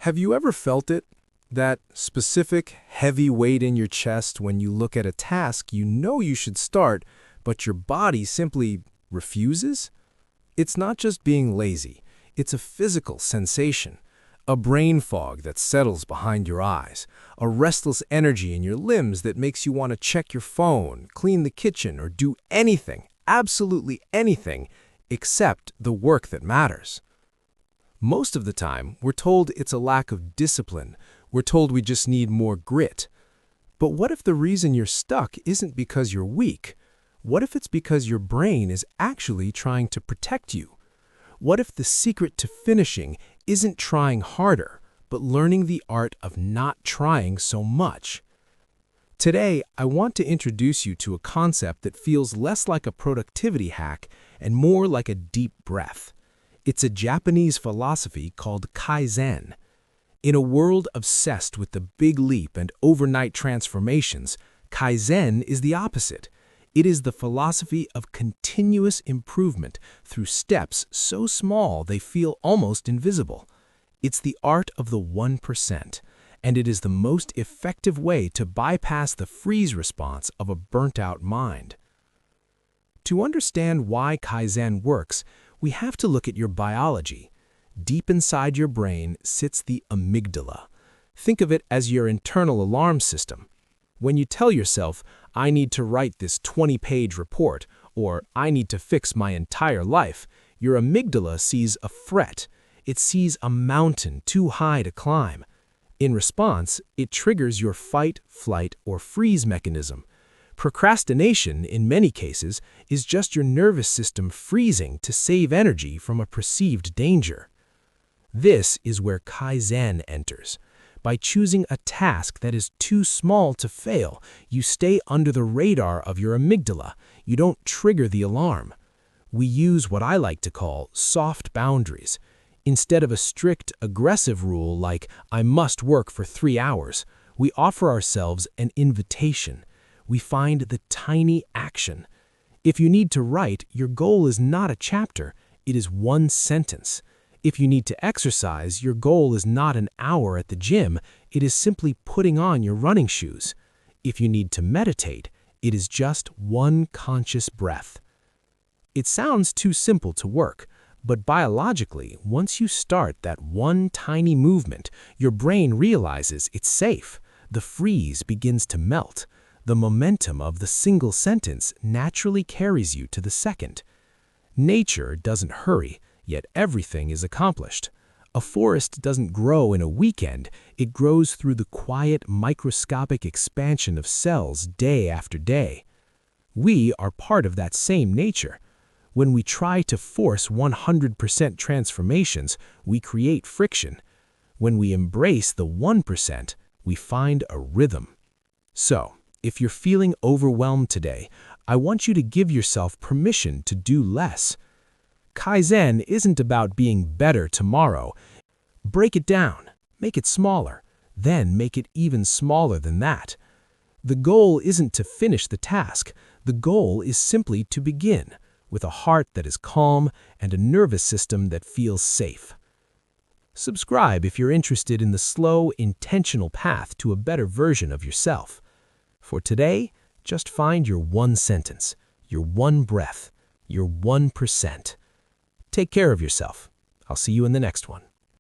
Have you ever felt it? That specific heavy weight in your chest when you look at a task you know you should start, but your body simply refuses? It's not just being lazy, it's a physical sensation. A brain fog that settles behind your eyes, a restless energy in your limbs that makes you want to check your phone, clean the kitchen, or do anything, absolutely anything, except the work that matters. Most of the time, we're told it's a lack of discipline. We're told we just need more grit. But what if the reason you're stuck isn't because you're weak? What if it's because your brain is actually trying to protect you? What if the secret to finishing isn't trying harder, but learning the art of not trying so much? Today, I want to introduce you to a concept that feels less like a productivity hack and more like a deep breath. It's a Japanese philosophy called Kaizen. In a world obsessed with the big leap and overnight transformations, Kaizen is the opposite. It is the philosophy of continuous improvement through steps so small they feel almost invisible. It's the art of the 1%, and it is the most effective way to bypass the freeze response of a burnt-out mind. To understand why Kaizen works, we have to look at your biology. Deep inside your brain sits the amygdala. Think of it as your internal alarm system. When you tell yourself, I need to write this 20-page report, or I need to fix my entire life, your amygdala sees a threat. It sees a mountain too high to climb. In response, it triggers your fight, flight, or freeze mechanism. Procrastination, in many cases, is just your nervous system freezing to save energy from a perceived danger. This is where Kaizen enters. By choosing a task that is too small to fail, you stay under the radar of your amygdala. You don't trigger the alarm. We use what I like to call soft boundaries. Instead of a strict, aggressive rule like, I must work for 3 hours, we offer ourselves an invitation. We find the tiny action. If you need to write, your goal is not a chapter, it is one sentence. If you need to exercise, your goal is not an hour at the gym, it is simply putting on your running shoes. If you need to meditate, it is just one conscious breath. It sounds too simple to work, but biologically, once you start that one tiny movement, your brain realizes it's safe. The freeze begins to melt. The momentum of the single sentence naturally carries you to the second. Nature doesn't hurry, yet everything is accomplished. A forest doesn't grow in a weekend, it grows through the quiet, microscopic expansion of cells day after day. We are part of that same nature. When we try to force 100% transformations, we create friction. When we embrace the 1%, we find a rhythm. So, if you're feeling overwhelmed today, I want you to give yourself permission to do less. Kaizen isn't about being better tomorrow. Break it down, make it smaller, then make it even smaller than that. The goal isn't to finish the task. The goal is simply to begin, with a heart that is calm and a nervous system that feels safe. Subscribe if you're interested in the slow, intentional path to a better version of yourself. For today, just find your one sentence, your one breath, your 1%. Take care of yourself. I'll see you in the next one.